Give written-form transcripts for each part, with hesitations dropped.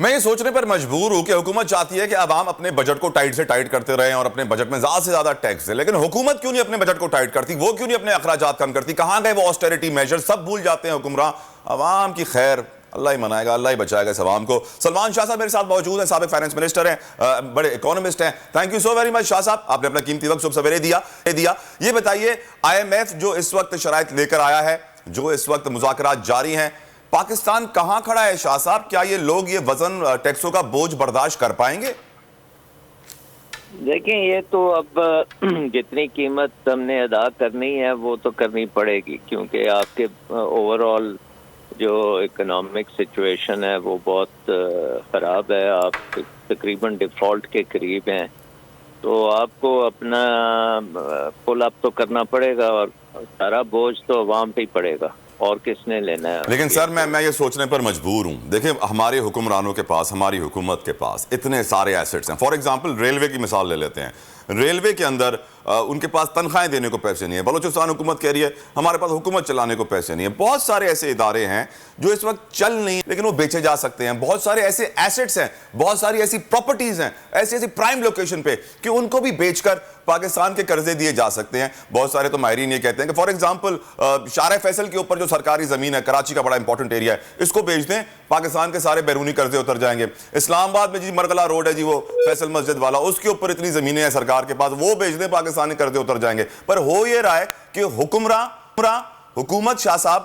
میں یہ سوچنے پر مجبور ہوں کہ حکومت چاہتی ہے کہ عوام اپنے بجٹ کو ٹائٹ سے ٹائٹ کرتے رہیں اور اپنے بجٹ میں زیادہ سے زیادہ ٹیکس دیں، لیکن حکومت کیوں نہیں اپنے بجٹ کو ٹائٹ کرتی؟ وہ کیوں نہیں اپنے اخراجات کم کرتی؟ کہاں گئے وہ آسٹیریٹی میجر؟ سب بھول جاتے ہیں حکمراں۔ عوام کی خیر اللہ ہی منائے گا، اللہ ہی بچائے گا اس عوام کو۔ سلمان شاہ صاحب میرے ساتھ موجود ہیں، سابق فائنانس منسٹر ہیں، بڑے اکانومسٹ ہیں۔ Thank you so very much Shah صاحب، آپ نے اپنا قیمتی وقت صبح سویرے دیا۔ یہ بتائیے IMF جو اس وقت شرائط لے کر آیا ہے، جو اس وقت مذاکرات جاری ہیں، پاکستان کہاں کھڑا ہے شاہ صاحب؟ کیا یہ لوگ یہ وزن ٹیکسوں کا بوجھ برداشت کر پائیں گے؟ دیکھیں یہ تو اب جتنی قیمت ہم نے ادا کرنی ہے وہ تو کرنی پڑے گی، کیونکہ آپ کے اوور آل جو اکنامک سچویشن ہے وہ بہت خراب ہے، آپ تقریباً ڈیفالٹ کے قریب ہیں، تو آپ کو اپنا پل اپ تو کرنا پڑے گا، اور سارا بوجھ تو عوام پہ ہی پڑے گا، اور کس نے لینا ہے؟ لیکن سر میں یہ سوچنے پر مجبور ہوں، دیکھیں ہمارے حکمرانوں کے پاس، ہماری حکومت کے پاس اتنے سارے ایسٹس ہیں۔ فار ایگزامپل ریلوے کی مثال لے لیتے ہیں، ریلوے کے اندر ان کے پاس تنخواہیں دینے کو پیسے نہیں ہیں، بلوچستان حکومت کہہ رہی ہے ہمارے پاس حکومت چلانے کو پیسے نہیں ہیں۔ بہت سارے ایسے ادارے ہیں جو اس وقت چل نہیں لیکن وہ بیچے جا سکتے ہیں، بہت سارے ایسے ایسٹس ہیں، بہت ساری ایسی پراپرٹیز ہیں ایسی پرائم لوکیشن پہ کہ ان کو بھی بیچ کر پاکستان کے قرضے دیے جا سکتے ہیں۔ بہت سارے تو ماہرین یہ کہتے ہیں کہ فار ایگزامپل شارع فیصل کے اوپر جو سرکاری زمین ہے، کراچی کا بڑا امپورٹنٹ ایریا ہے، اس کو بیچ دیں، پاکستان کے سارے بیرونی قرضے اتر جائیں گے۔ اسلام آباد میں جی مرغلہ روڈ ہے جی، وہ فیصل مسجد والا، اس کے اوپر اتنی زمینیں ہیں سرکار کے پاس، وہ بیچ دیں، پاکستانی قرضے اتر جائیں گے۔ پر ہو یہ رہا ہے کہ حکومت شاہ صاحب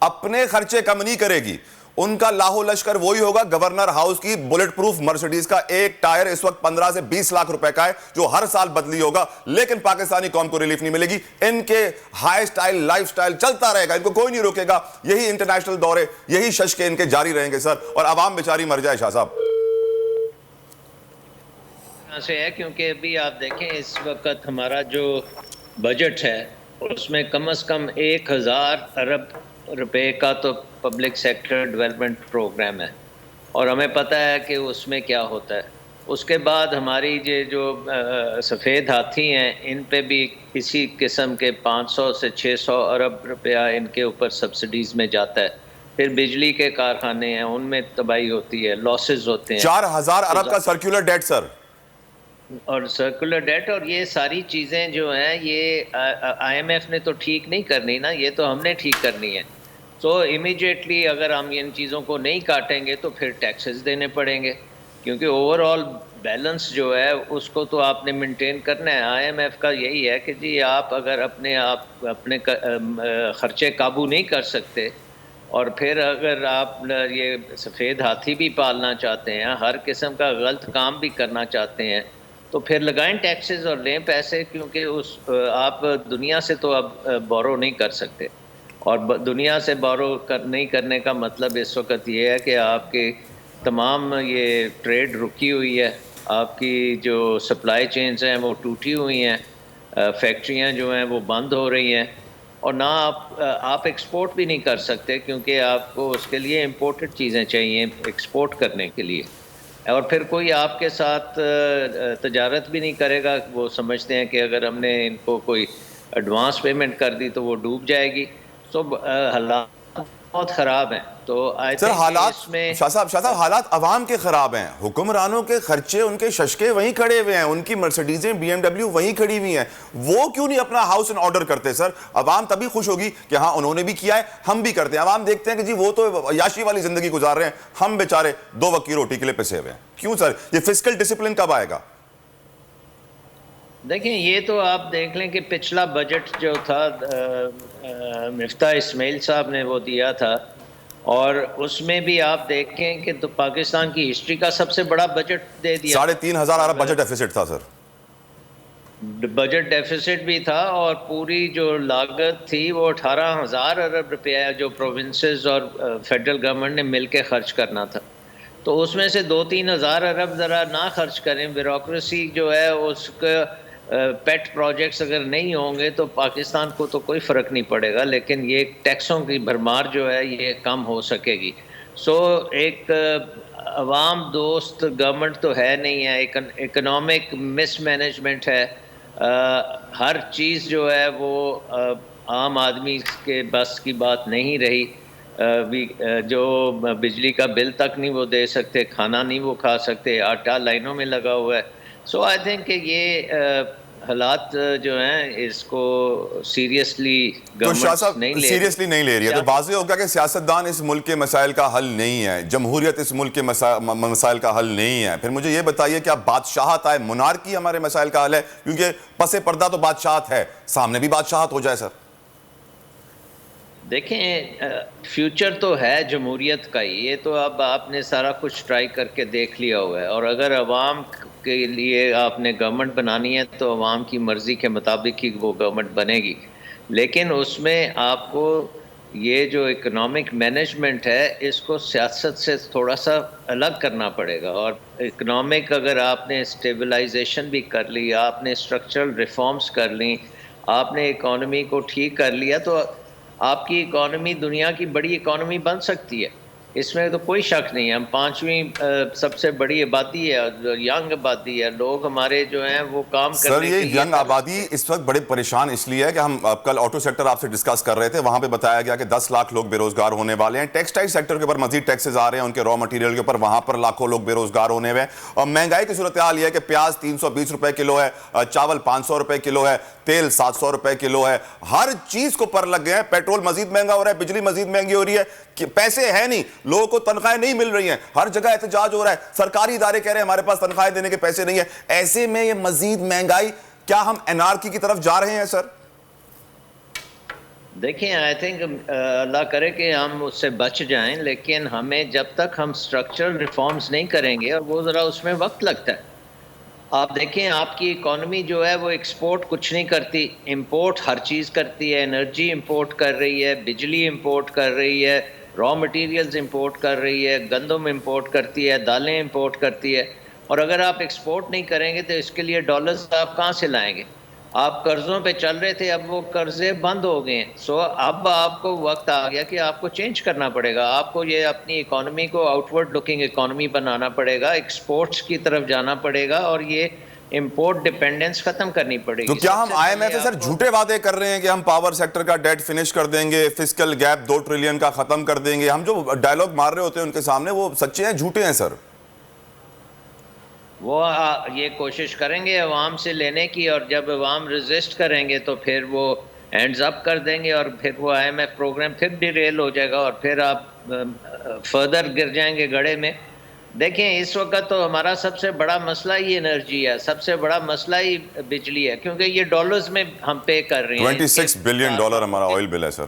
اپنے خرچے کم نہیں کرے گی، ان کا لاہو لشکر وہی ہوگا۔ گورنر ہاؤس کی بلٹ پروف مرسیڈیز کا ایک ٹائر اس وقت 15 سے 20 لاکھ روپے کا ہے، جو ہر سال بدلی ہوگا، لیکن پاکستانی قوم کو ریلیف نہیں ملے گی۔ ان کے ہائی سٹائل لائف سٹائل چلتا رہے گا، ان کو کوئی نہیں روکے گا۔ یہی انٹرنیشنل دورے، یہی ششکے ان کے جاری رہیں گے سر، اور عوام بیچاری مر جائے شاہ صاحب۔ یہاں سے ہے کیونکہ ابھی آپ دیکھیں اس وقت ہمارا جو بجٹ ہے اس میں کم از کم 1000 ارب روپے کا تو پبلک سیکٹر ڈیولپمنٹ پروگرام ہے، اور ہمیں پتہ ہے کہ اس میں کیا ہوتا ہے۔ اس کے بعد ہماری جو سفید ہاتھی ہیں، ان پہ بھی اسی قسم کے 500 سے 600 ارب روپیہ ان کے اوپر سبسڈیز میں جاتا ہے۔ پھر بجلی کے کارخانے ہیں، ان میں تباہی ہوتی ہے، لاسز ہوتے ہیں۔ 4000 ارب کا سرکولر ڈیٹ سر، اور سرکولر ڈیٹ، اور یہ ساری چیزیں جو ہیں یہ IMF نے تو ٹھیک نہیں کرنی نا، یہ تو ہم نے ٹھیک کرنی ہے۔ تو امیڈیٹلی اگر ہم ان چیزوں کو نہیں کاٹیں گے تو پھر ٹیکسز دینے پڑیں گے، کیونکہ اوور آل بیلنس جو ہے اس کو تو آپ نے مینٹین کرنا ہے۔ IMF کا یہی ہے کہ جی آپ اگر اپنے خرچے قابو نہیں کر سکتے، اور پھر اگر آپ یہ سفید ہاتھی بھی پالنا چاہتے ہیں، ہر قسم کا غلط کام بھی کرنا چاہتے ہیں، تو پھر لگائیں ٹیکسز اور لیں پیسے، کیونکہ آپ دنیا سے تو اب بورو نہیں کر سکتے، اور دنیا سے بورو نہیں کرنے کا مطلب اس وقت یہ ہے کہ آپ کے تمام یہ ٹریڈ رکی ہوئی ہے، آپ کی جو سپلائی چینز ہیں وہ ٹوٹی ہوئی ہیں، فیکٹریاں جو ہیں وہ بند ہو رہی ہیں، اور نہ آپ ایکسپورٹ بھی نہیں کر سکتے، کیونکہ آپ کو اس کے لیے امپورٹڈ چیزیں چاہیے ایکسپورٹ کرنے کے لیے، اور پھر کوئی آپ کے ساتھ تجارت بھی نہیں کرے گا۔ وہ سمجھتے ہیں کہ اگر ہم نے ان کو کوئی ایڈوانس پیمنٹ کر دی تو وہ ڈوب جائے گی۔ تو حالات بہت خراب ہیں۔ تو سر حالات شاہ صاحب حالات عوام کے خراب ہیں، حکمرانوں کے خرچے، ان کے ششکے وہیں کھڑے ہوئے ہیں، ان کی مرسیڈیزیں BMW وہیں کھڑی ہوئی ہیں، وہ کیوں نہیں اپنا ہاؤس ان آرڈر کرتے سر؟ عوام تبھی خوش ہوگی کہ ہاں انہوں نے بھی کیا ہے، ہم بھی کرتے ہیں۔ عوام دیکھتے ہیں کہ جی وہ تو عیاشی والی زندگی گزار رہے ہیں، ہم بیچارے 2 وقت کی روٹی کے لیے پسے ہوئے ہیں۔ کیوں سر؟ یہ فسکل ڈسپلن کب آئے گا؟ دیکھیں یہ تو آپ دیکھ لیں کہ پچھلا بجٹ جو تھا مفتاح اسماعیل صاحب نے وہ دیا تھا، اور اس میں بھی آپ دیکھیں کہ تو پاکستان کی ہسٹری کا سب سے بڑا بجٹ دے دیا۔ 3500 ارب بجٹ ڈیفیسٹ تھا سر، بجٹ ڈیفیسٹ بھی تھا، اور پوری جو لاگت تھی وہ 18,000 ارب روپیہ جو پروونسز اور فیڈرل گورنمنٹ نے مل کے خرچ کرنا تھا۔ تو اس میں سے 2-3 ہزار ارب ذرا نہ خرچ کریں، بیوروکریسی جو ہے اس کا پیٹ پروجیکٹس اگر نہیں ہوں گے تو پاکستان کو تو کوئی فرق نہیں پڑے گا، لیکن یہ ٹیکسوں کی بھرمار جو ہے یہ کم ہو سکے گی۔ ایک عوام دوست گورنمنٹ تو ہے نہیں ہے، اکنامک مس مینجمنٹ ہے، ہر چیز جو ہے وہ عام آدمی کے بس کی بات نہیں رہی۔ جو بجلی کا بل تک نہیں وہ دے سکتے, کھانا نہیں وہ کھا سکتے, آٹا لائنوں میں لگا ہوا ہے. سو آئی تھنک کہ یہ حالات جو ہیں اس کو سیریسلی تو شاہ گورنمنٹ صاحب نہیں لے سیریسلی نہیں لے رہی ہے, تو واضح ہوگا کہ سیاستدان اس ملک کے مسائل کا حل نہیں ہے, جمہوریت اس ملک کے مسائل کا حل نہیں ہے. پھر مجھے یہ بتائیے کہ اب بادشاہت آئے, منارکی ہمارے مسائل کا حل ہے, کیونکہ پس پردہ تو بادشاہت ہے, سامنے بھی بادشاہت ہو جائے سر. دیکھیں فیوچر تو ہے جمہوریت کا ہی, یہ تو اب آپ نے سارا کچھ ٹرائی کر کے دیکھ لیا ہوا ہے, اور اگر عوام کے لیے آپ نے گورنمنٹ بنانی ہے تو عوام کی مرضی کے مطابق ہی وہ گورنمنٹ بنے گی, لیکن اس میں آپ کو یہ جو اکنامک مینجمنٹ ہے اس کو سیاست سے تھوڑا سا الگ کرنا پڑے گا. اور اکنامک اگر آپ نے اسٹیبلائزیشن بھی کر لی, آپ نے اسٹرکچرل ریفارمز کر لیں, آپ نے اکانومی کو ٹھیک کر لیا, تو آپ کی اکانومی دنیا کی بڑی اکانومی بن سکتی ہے, اس میں تو کوئی شک نہیں ہے. ہم 5ویں سب سے بڑی آبادی ہے, ینگ آبادی ہے, لوگ ہمارے جو ہیں وہ کام سر کرنے یہ کے لیے ینگ آبادی اس وقت بڑے پریشان اس لیے ہے کہ ہم کل آٹو سیکٹر آپ سے ڈسکس کر رہے تھے, وہاں پہ بتایا گیا کہ 10 لاکھ لوگ بے روزگار ہونے والے ہیں. ٹیکسٹائل سیکٹر کے اوپر مزید ٹیکسز آ رہے ہیں, ان کے را مٹیریل کے اوپر, وہاں پر لاکھوں لوگ بے روزگار ہونے ہوئے ہیں. اور مہنگائی کی صورتحال یہ ہے کہ پیاز 320 روپے کلو ہے, چاول 500 روپے کلو ہے, تیل 700 روپے کلو ہے, ہر چیز کو پر لگ گئے ہیں. پیٹرول مزید مہنگا ہو رہا ہے, بجلی مزید مہنگی ہو رہی ہے, پیسے ہیں نہیں, لوگوں کو تنخواہیں نہیں مل رہی ہیں, ہر جگہ احتجاج ہو رہا ہے, سرکاری ادارے کہہ رہے ہیں ہمارے پاس تنخواہیں دینے کے پیسے نہیں ہیں. ایسے میں یہ مزید مہنگائی, کیا ہم انارکی کی طرف جا رہے ہیں سر؟ دیکھیں آئی تھنک اللہ کرے کہ ہم اس سے بچ جائیں, لیکن ہمیں جب تک ہم اسٹرکچرل ریفارمز نہیں کریں گے, اور وہ ذرا اس میں وقت لگتا ہے. آپ دیکھیں آپ کی اکانومی جو ہے وہ ایکسپورٹ کچھ نہیں کرتی, امپورٹ ہر چیز کرتی ہے. انرجی امپورٹ کر رہی ہے, بجلی امپورٹ کر رہی ہے, را مٹیریلز امپورٹ کر رہی ہے, گندم امپورٹ کرتی ہے, دالیں امپورٹ کرتی ہے. اور اگر آپ ایکسپورٹ نہیں کریں گے تو اس کے لیے ڈالرز آپ کہاں سے لائیں گے؟ آپ قرضوں پہ چل رہے تھے, اب وہ قرضے بند ہو گئے ہیں. سو اب آپ کو وقت آ گیا کہ آپ کو چینج کرنا پڑے گا, آپ کو یہ اپنی اکانومی کو آؤٹ ورڈ لکنگ اکانومی بنانا پڑے گا, ایکسپورٹس کی طرف جانا پڑے گا, اور یہ امپورٹ ڈیپینڈنس ختم کرنی پڑے گی. تو کیا ہم آئی ایم ایف سے سر جھوٹے وعدے کر رہے ہیں کہ ہم پاور سیکٹر کا ڈیٹ فنش کر دیں گے, فسکل گیپ 2 ٹریلین کا ختم کر دیں گے؟ ہم جو ڈائیلاگ مار رہے ہوتے ہیں ان کے سامنے, وہ سچے ہیں جھوٹے ہیں سر؟ وہ یہ کوشش کریں گے عوام سے لینے کی, اور جب عوام ریزسٹ کریں گے تو پھر وہ ہینڈز اپ کر دیں گے, اور پھر وہ آئی ایم ایف پروگرام پھر ڈیریل ہو جائے گا, اور پھر آپ فردر گر جائیں گے گڑھے میں. دیکھیں اس وقت تو ہمارا سب سے بڑا مسئلہ ہی انرجی ہے, سب سے بڑا مسئلہ ہی بجلی ہے, کیونکہ یہ ڈالرز میں ہم پے کر رہے ہیں. 26 بلین ڈالر ہمارا آئل بل ہے سر.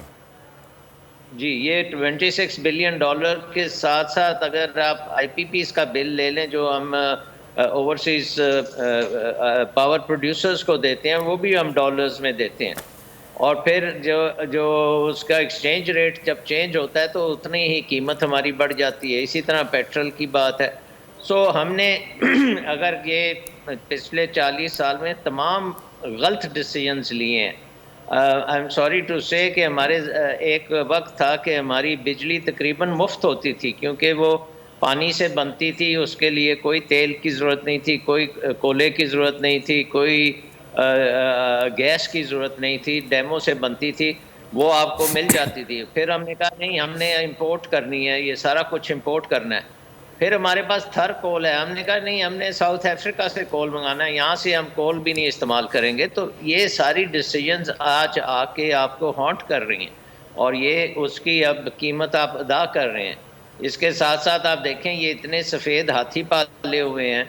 جی, یہ 26 بلین ڈالر کے ساتھ ساتھ اگر آپ آئی پی پیز کا بل لے لیں جو ہم اوورسیز پاور پروڈیوسرز کو دیتے ہیں, وہ بھی ہم ڈالرز میں دیتے ہیں. اور پھر جو اس کا ایکسچینج ریٹ جب چینج ہوتا ہے تو اتنی ہی قیمت ہماری بڑھ جاتی ہے. اسی طرح پیٹرول کی بات ہے. سو ہم نے اگر یہ پچھلے 40 سال میں تمام غلط ڈیسیجنز لیے ہیں. آئی ایم سوری ٹو سے کہ ہمارے ایک وقت تھا کہ ہماری بجلی تقریباً مفت ہوتی تھی, کیونکہ وہ پانی سے بنتی تھی, اس کے لیے کوئی تیل کی ضرورت نہیں تھی, کوئی کولے کی ضرورت نہیں تھی, کوئی گیس کی ضرورت نہیں تھی, ڈیموں سے بنتی تھی, وہ آپ کو مل جاتی تھی. پھر ہم نے کہا نہیں, ہم نے امپورٹ کرنی ہے, یہ سارا کچھ امپورٹ کرنا ہے. پھر ہمارے پاس تھر کول ہے, ہم نے کہا نہیں, ہم نے ساؤتھ افریقہ سے کول منگانا ہے, یہاں سے ہم کول بھی نہیں استعمال کریں گے. تو یہ ساری ڈیسیجنز آج آ کے آپ کو ہانٹ کر رہی ہیں, اور یہ اس کی اب قیمت آپ ادا کر رہے ہیں. اس کے ساتھ ساتھ آپ دیکھیں یہ اتنے سفید ہاتھی پالے ہوئے ہیں,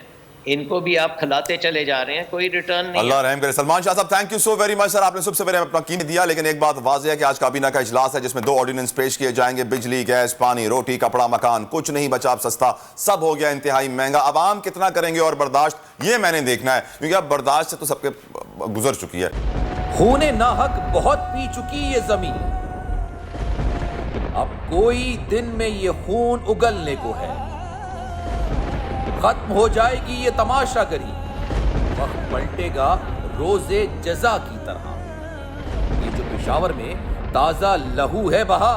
ان کو بھی آپ کھلاتے چلے جا رہے ہیں, کوئی ریٹرن نہیں. اللہ رحم کرے. سلمان شاہ صاحب thank you so very much sir, آپ نے صبح سے اپنا قیمت دیا. لیکن ایک بات واضح ہے کہ آج کابینہ کا اجلاس ہے جس میں 2 آرڈیننس پیش کیے جائیں گے. بجلی, گیس, پانی, روٹی, کپڑا, مکان, کچھ نہیں بچا اب سستا, سب ہو گیا انتہائی مہنگا. عوام کتنا کریں گے اور برداشت, یہ میں نے دیکھنا ہے, کیونکہ اب برداشت سے تو سب کے گزر چکی ہے. خون ناحق بہت پی چکی یہ زمین, اب کوئی دن میں یہ خون اگلنے کو ہے. ختم ہو جائے گی یہ تماشا گری, وقت پلٹے گا روز جزا کی طرح. یہ جو پشاور میں تازہ لہو ہے بہا,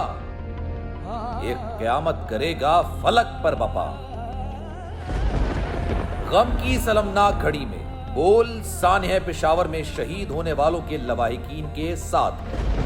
ایک قیامت کرے گا فلک پر بپا. غم کی سلمناک گھڑی میں بول سانحہ پشاور میں شہید ہونے والوں کے لواحقین کے ساتھ